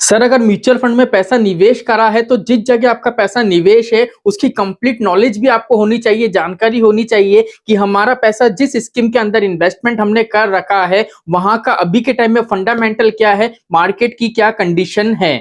Sir अगर mutual fund में पैसा निवेश करा है तो जिस जगह आपका पैसा निवेश है उसकी कंप्लीट नॉलेज भी आपको होनी चाहिए, जानकारी होनी चाहिए कि हमारा पैसा जिस स्कीम के अंदर इन्वेस्टमेंट हमने कर रखा है वहां का अभी के टाइम में फंडामेंटल क्या है, मार्केट की क्या कंडीशन है।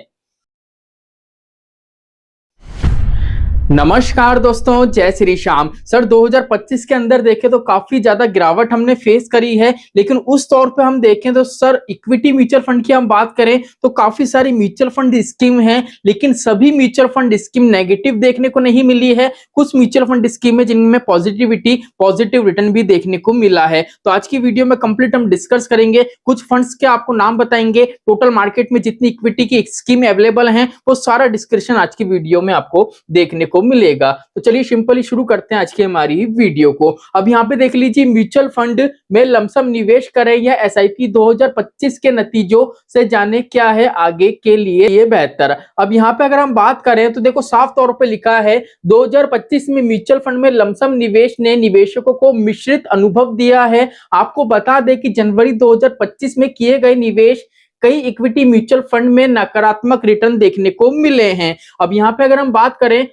नमस्कार दोस्तों, जय श्री श्याम। सर 2025 के अंदर देखें तो काफी ज्यादा गिरावट हमने फेस करी है, लेकिन उस तौर पे हम देखें तो सर इक्विटी म्यूचुअल फंड की हम बात करें तो काफी सारी म्यूचुअल फंड स्कीम हैं, लेकिन सभी म्यूचुअल फंड स्कीम नेगेटिव देखने को नहीं मिली है। कुछ म्यूचुअल फंड स्कीम है जिनमें पॉजिटिव रिटर्न भी देखने को मिला है। तो आज की वीडियो में कंप्लीट हम डिस्कस करेंगे, कुछ फंड्स के आपको नाम बताएंगे, टोटल मार्केट में जितनी इक्विटी की स्कीम अवेलेबल है वो सारा डिस्क्रिप्शन आज की वीडियो में आपको देखने को मिलेगा। तो चलिए सिंपली शुरू करते हैं आज की हमारी वीडियो को। अब यहाँ पे देख लीजिए, म्यूचुअल फंड में लमसम निवेश करें या एसआईपी 2025 के नतीजों से जाने क्या है आगे के लिए ये बेहतर। अब यहाँ पे अगर हम बात करें तो देखो साफ तौर पे लिखा है 2025 में म्यूचुअल फंड में लमसम निवेश ने निवेशकों को मिश्रित अनुभव दिया है। आपको बता दें कि जनवरी 2025 में किए गए निवेश कई इक्विटी म्यूचुअल फंड में नकारात्मक रिटर्न देखने को मिले हैं। अब यहाँ पे अगर हम बात करें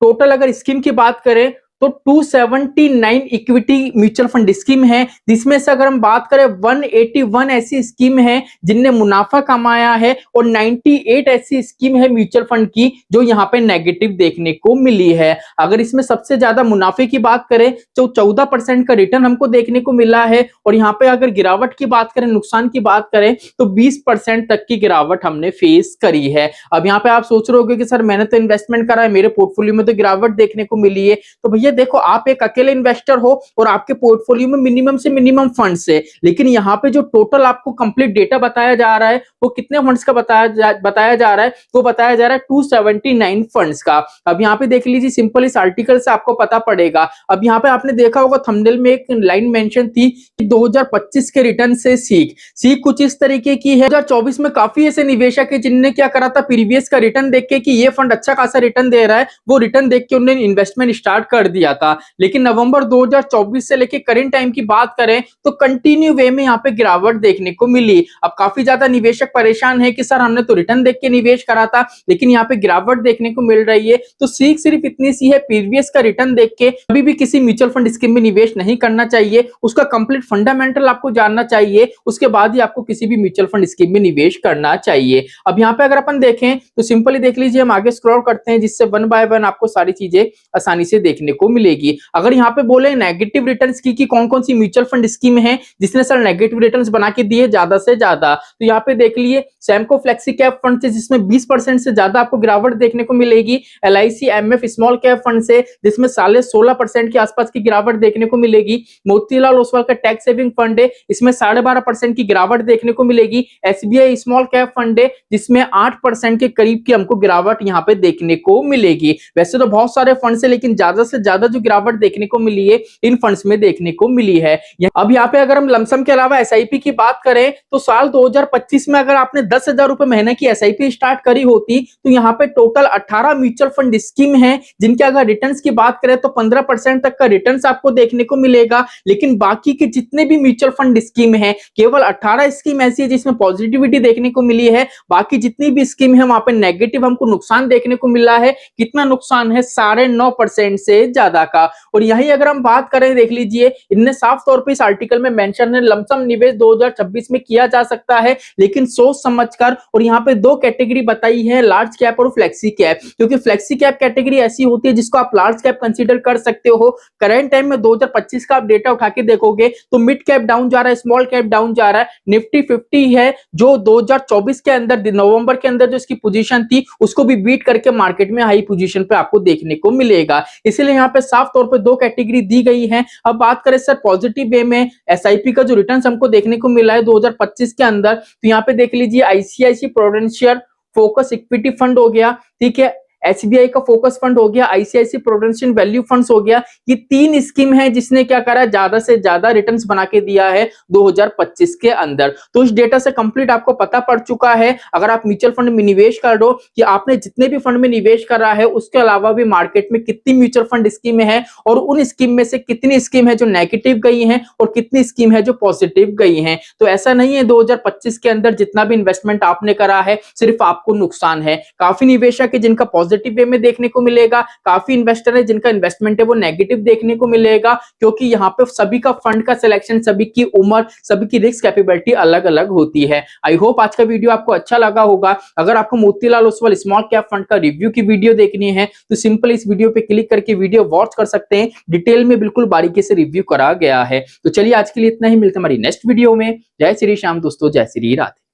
टोटल, अगर स्कीम की बात करें तो 279 इक्विटी म्यूचुअल फंड स्कीम है, जिसमें से अगर हम बात करें 181 ऐसी स्कीम है जिनने मुनाफा कमाया है और 98 ऐसी स्कीम है म्यूचुअल फंड की जो यहाँ पे नेगेटिव देखने को मिली है। अगर इसमें सबसे ज्यादा मुनाफे की बात करें तो 14% का रिटर्न हमको देखने को मिला है, और यहाँ पे अगर गिरावट की बात करें, नुकसान की बात करें तो 20% तक की गिरावट हमने फेस करी है। अब यहाँ पे आप सोच रहे होगे कि सर मैंने तो इन्वेस्टमेंट करा है, मेरे पोर्टफोलियो में तो गिरावट देखने को मिली है। तो भैया देखो, आप एक अकेले इन्वेस्टर हो और आपके पोर्टफोलियो में मिनिमम से मिनिमम फंड्स है, लेकिन यहाँ पे जो टोटल आपको कंप्लीट डेटा बताया जा रहा है वो कितने फंड्स का बताया जा रहा है, वो बताया जा रहा है 279 फंड्स का। अब यहाँ पे देख लीजिए, सिंपल इस आर्टिकल से आपको पता पड़ेगा। अब यहाँ पे आपने देखा होगा थंबनेल में एक लाइन मेंशन थी कि 2025 के रिटर्न से सीख कुछ इस तरीके की है। 2024 में काफी ऐसे निवेशक है जिनने क्या करा था, प्रीवियस का रिटर्न देख के कि ये फंड अच्छा खासा रिटर्न दे रहा है, वो रिटर्न देख के उन्होंने इन्वेस्टमेंट स्टार्ट कर दिया था। लेकिन नवंबर 2024 से लेके करंट टाइम की बात करें तो कंटिन्यू वे में यहाँ पे गिरावट देखने को मिली। अब काफी ज्यादा निवेशक परेशान है कि सर हमने तो रिटर्न देख के निवेश करा था लेकिन यहाँ पे गिरावट देखने को मिल रही है। तो सीख सिर्फ इतनी सी है, प्रीवियस का रिटर्न देख के कभी भी किसी म्यूचुअल फंड स्कीम में निवेश नहीं करना चाहिए, उसका कंप्लीट फंडामेंटल आपको जानना चाहिए, उसके बाद ही आपको किसी भी म्यूचुअल फंड स्कीम में निवेश करना चाहिए। अब यहाँ पे अगर अपन देखें तो सिंपली देख लीजिए, हम आगे स्क्रॉल करते हैं जिससे वन बाय वन आपको सारी चीजें आसानी से देखने को मिलेगी। अगर यहाँ पे बोले नेगेटिव रिटर्न्स की कौन कौन सी म्यूचुअल फंड स्कीम है जिसने सर नेगेटिव रिटर्न्स बना के दिए ज्यादा से ज्यादा, तो यहाँ पे देख लिए सैमको फ्लेक्सी कैप फंड से जिसमें 20% से ज्यादा आपको गिरावट देखने को मिलेगी। LIC MF small cap fund से जिसमें 16.5% के आसपास की गिरावट देखने को मिलेगी। मोतीलाल ओसवाल का टैक्स सेविंग फंड है, इसमें 12.5% की गिरावट देखने को मिलेगी। एसबीआई स्मॉल कैप फंड है जिसमें 8% के करीब की हमको गिरावट यहाँ पे देखने को मिलेगी। वैसे तो बहुत सारे फंड है लेकिन ज्यादा से ज्यादा जो गिरावट देखने को मिली है इन फंड्स में देखने को मिली है। अब यहाँ पे अगर हम लमसम के अलावा एसआईपी की बात करें तो साल 2025 में अगर आपने 10,000 रुपए महीने की एसआईपी स्टार्ट करी होती तो यहाँ पे टोटल 18 म्यूचुअल फंड स्कीम है जिनके अगर रिटर्न्स की बात करें तो 15% तक का रिटर्न्स आपको देखने को मिलेगा। लेकिन बाकी के जितने भी म्यूचुअल फंड स्कीम है केवल 18 स्कीम ऐसी है जिसमें पॉजिटिविटी देखने को मिली है, बाकी जितनी भी स्कीम है वहां पे नेगेटिव हमको नुकसान देखने को मिला है। कितना नुकसान है? 9.5% से ज्यादा का। और यही अगर हम बात करें, देख लीजिए इनने साफ तौर पे इस आर्टिकल में मेंशन है लमसम निवेश 2026 में किया जा सकता है लेकिन सोच समझकर। और यहाँ पे दो कैटेगरी बताई है, लार्ज कैप और फ्लेक्सी कैप, क्योंकि फ्लेक्सी कैप कैटेगरी ऐसी होती है जिसको आप लार्ज कैप कंसीडर कर सकते हो। करंट टाइम में 2025 का आप डेटा उठा के देखोगे तो मिड कैप डाउन जा रहा है, स्मॉल कैप डाउन जा रहा है। निफ्टी 50 है जो 2024 के अंदर नवंबर के अंदर जो इसकी पोजीशन थी उसको भी बीट करके मार्केट में हाई पोजीशन पे आपको देखने को मिलेगा। इसलिए यहाँ पे साफ तौर पे दो कैटेगरी दी गई है। अब बात करें सर पॉजिटिव वे में एसआईपी का जो रिटर्न हमको देखने को मिला है 2025 के अंदर, तो यहाँ पे देख लीजिए ICICI prudential focus equity fund हो गया, ठीक है, एसबीआई का फोकस फंड हो गया, आईसीआईसी प्रूडेंशियल वैल्यू फंड्स हो गया। ये 3 स्कीम है जिसने क्या करा, ज्यादा से ज्यादा रिटर्न्स बना के दिया है 2025 के अंदर। तो इस डेटा से कंप्लीट आपको पता पड़ चुका है, अगर आप म्यूचुअल फंड में निवेश कर दो, कि आपने जितने भी फंड में निवेश करा है उसके अलावा भी मार्केट में कितनी म्यूचुअल फंड स्कीमें हैं, और उन स्कीम में से कितनी स्कीम है जो नेगेटिव गई हैं और कितनी स्कीम है जो पॉजिटिव गई हैं। तो ऐसा नहीं है 2025 के अंदर जितना भी इन्वेस्टमेंट आपने करा है सिर्फ आपको नुकसान है। काफी निवेशक है जिनका पॉजिटिव वे में देखने को मिलेगा, काफी इन्वेस्टर है जिनका इन्वेस्टमेंट है वो नेगेटिव देखने को मिलेगा, क्योंकि यहाँ पे सभी का फंड का सिलेक्शन, सभी की उम्र, सभी की रिस्क कैपेबिलिटी अलग अलग होती है। आई होप आज का वीडियो आपको अच्छा लगा होगा। अगर आपको Motilal Oswal small cap fund का रिव्यू की वीडियो देखनी है तो सिंपल इस वीडियो पे क्लिक करके वीडियो वॉच कर सकते हैं, डिटेल में बिल्कुल बारीकी से रिव्यू करा गया है। तो चलिए आज के लिए इतना ही, मिलते हैं हमारी नेक्स्ट वीडियो में। जय श्री श्याम दोस्तों, जय श्री राधे।